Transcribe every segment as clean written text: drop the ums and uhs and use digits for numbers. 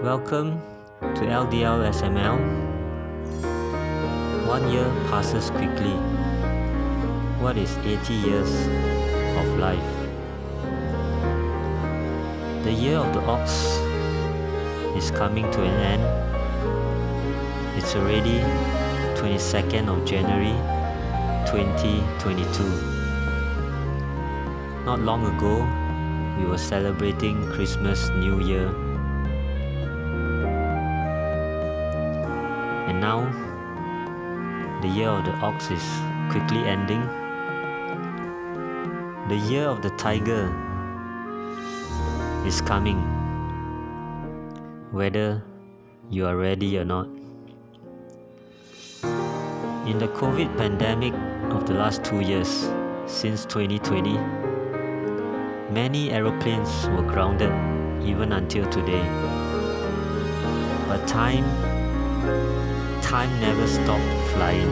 Welcome to LDL SML. 1 year passes quickly. What is 80 years of life? The year of the ox is coming to an end. It's already 22nd of January 2022. Not long ago, we were celebrating Christmas, New Year. And now, the year of the ox is quickly ending. The year of the tiger is coming, whether you are ready or not. In the COVID pandemic of the last 2 years, since 2020, many aeroplanes were grounded even until today. But time never stopped flying.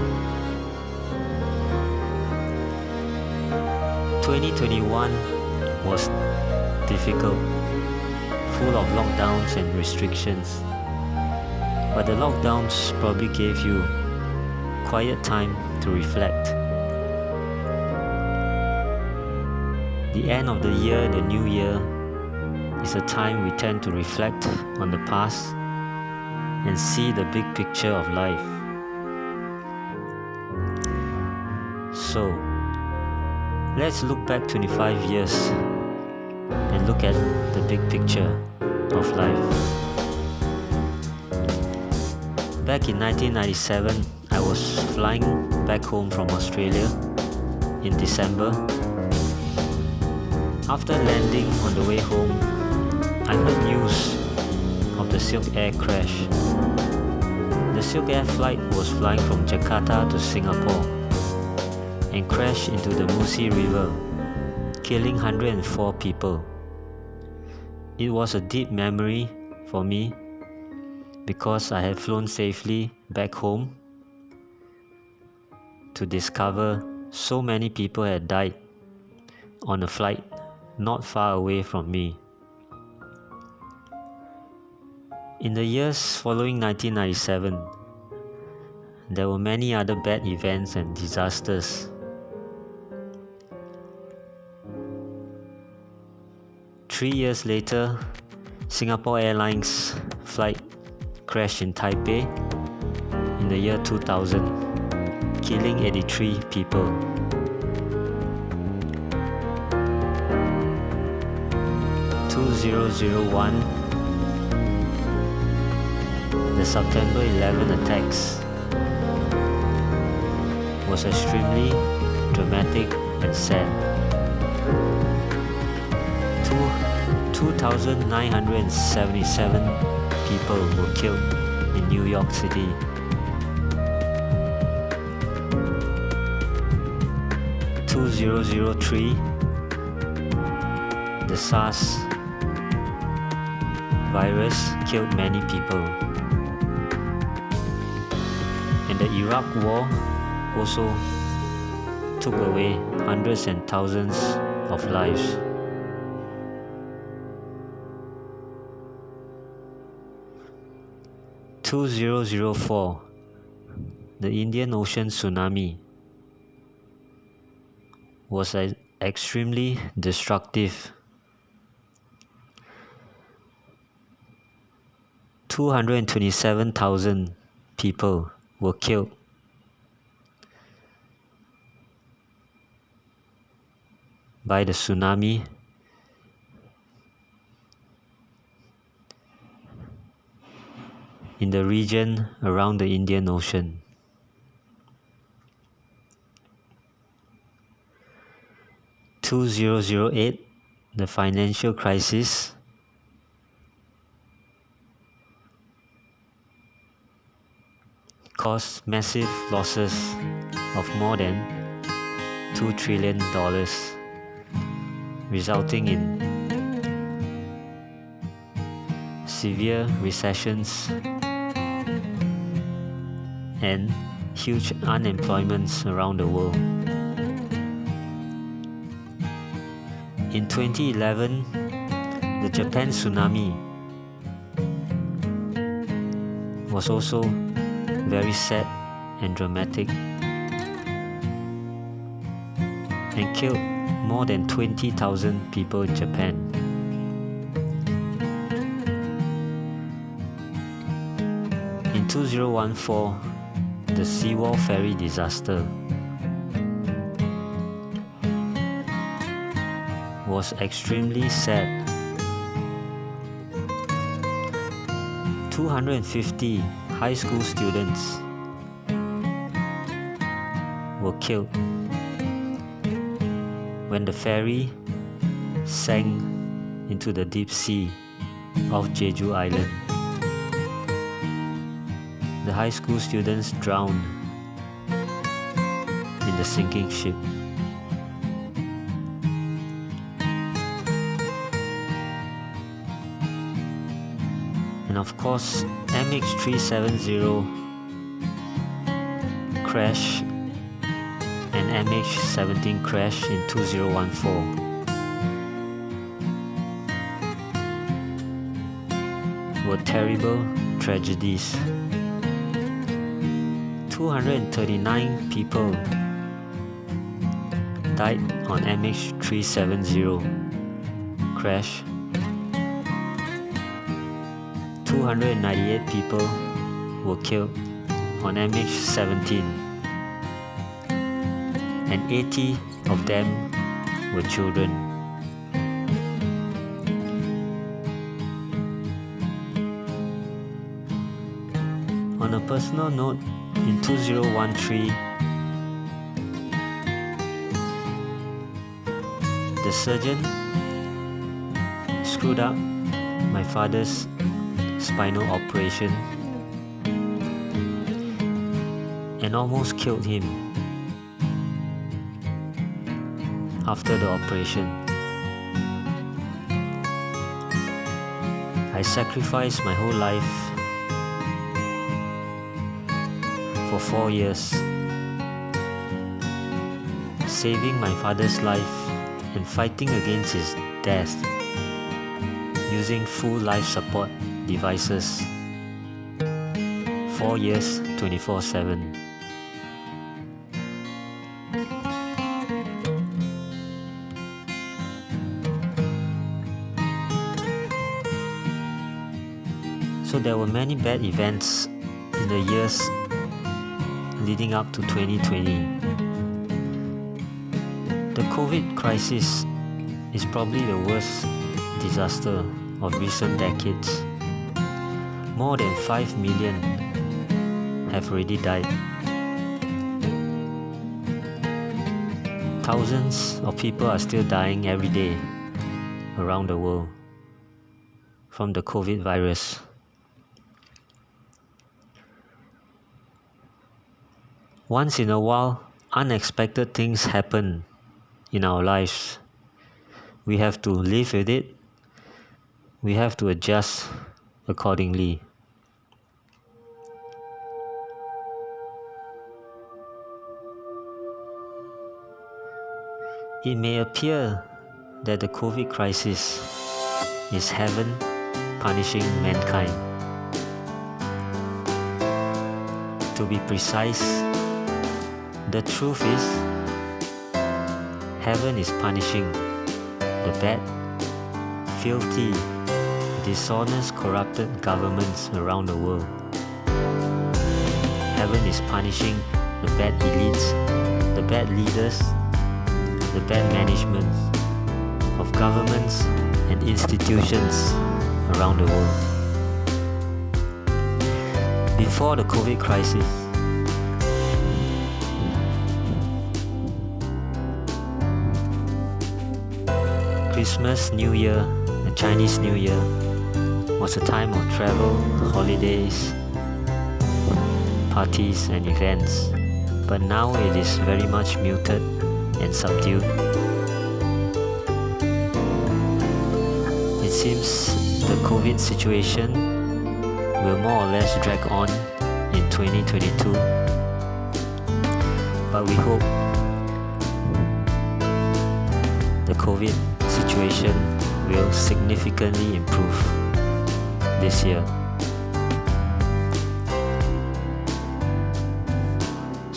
2021 was difficult, full of lockdowns and restrictions. But the lockdowns probably gave you quiet time to reflect. The end of the year, the new year, is a time we tend to reflect on the past and see the big picture of life. So, let's look back 25 years and look at the big picture of life. Back in 1997, I was flying back home from Australia in December. After landing on the way home, I heard news of the Silk Air crash. The Silk Air flight was flying from Jakarta to Singapore and crashed into the Musi River, killing 104 people. It was a deep memory for me because I had flown safely back home to discover so many people had died on a flight not far away from me. In the years following 1997, there were many other bad events and disasters. 3 years later, Singapore Airlines flight crashed in Taipei in the year 2000, killing 83 people. 2001, the September 11 attacks was extremely dramatic and sad. 2,977 people were killed in New York City. 2003, the SARS virus killed many people. And the Iraq War also took away hundreds and thousands of lives. 2004, the Indian Ocean tsunami was extremely destructive. 227,000 people were killed. By the tsunami. In the region around the Indian Ocean. 2008, the financial crisis caused massive losses of more than $2 trillion, resulting in severe recessions and huge unemployments around the world. In 2011, the Japan tsunami was also very sad and dramatic and killed more than 20,000 people in Japan. In 2014, the seawall ferry disaster was extremely sad. 250 high school students were killed when the ferry sank into the deep sea off Jeju Island. The high school students drowned in the sinking ship. And of course, MH370 crash and MH17 crash in 2014. Were terrible tragedies. 239 people died on MH370 crash. 298 people were killed on MH17, and 80 of them were children. On a personal note, in 2013, the surgeon screwed up my father's spinal operation and almost killed him after the operation. I sacrificed my whole life for 4 years, saving my father's life and fighting against his death using full life support devices 4 years 24/7. So there were many bad events in the years leading up to 2020. The COVID crisis is probably the worst disaster of recent decades. More than 5 million have already died. Thousands of people are still dying every day around the world from the COVID virus. Once in a while, unexpected things happen in our lives. We have to live with it. We have to adjust accordingly. It may appear that the COVID crisis is heaven punishing mankind. To be precise, the truth is, heaven is punishing the bad, filthy, dishonest, corrupted governments around the world. Heaven is punishing the bad elites, the bad leaders, the bad management of governments and institutions around the world. Before the COVID crisis, Christmas, New Year, the Chinese New Year was a time of travel, holidays, parties and events. But now it is very much muted and subdued. It seems the COVID situation will more or less drag on in 2022. But we hope the COVID situation will significantly improve this year.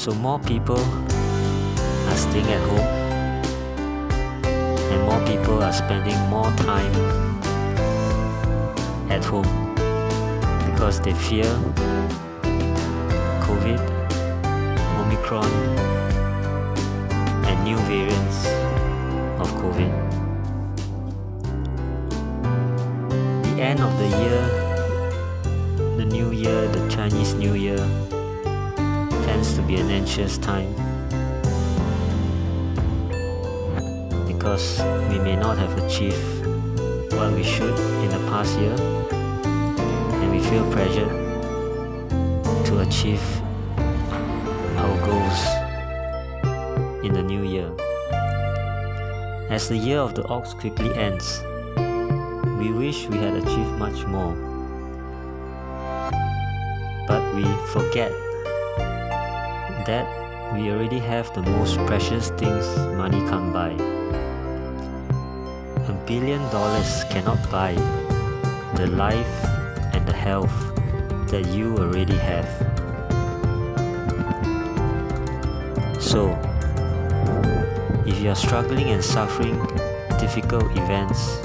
So more people are staying at home, and more people are spending more time at home because they fear COVID, Omicron, and new variants of COVID. The end of the year, the new year, the Chinese New Year, tends to be an anxious time because we may not have achieved what we should in the past year, and we feel pressured to achieve our goals in the new year. As the year of the ox quickly ends, we wish we had achieved much more, but we forget that we already have the most precious things money can't buy. $1 billion cannot buy the life and the health that you already have. So, if you are struggling and suffering difficult events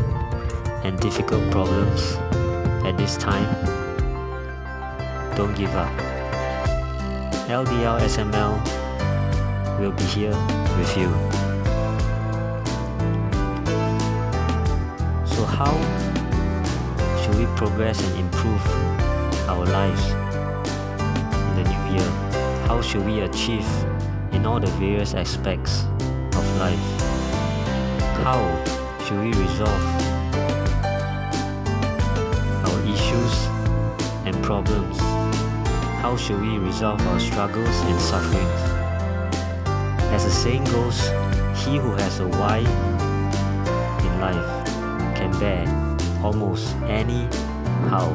and difficult problems at this time, don't give up. LDL SML will be here with you. So how should we progress and improve our lives in the new year? How should we achieve in all the various aspects of life? How should we resolve our issues and problems? How should we resolve our struggles and sufferings? As the saying goes, he who has a why in life can bear almost any how.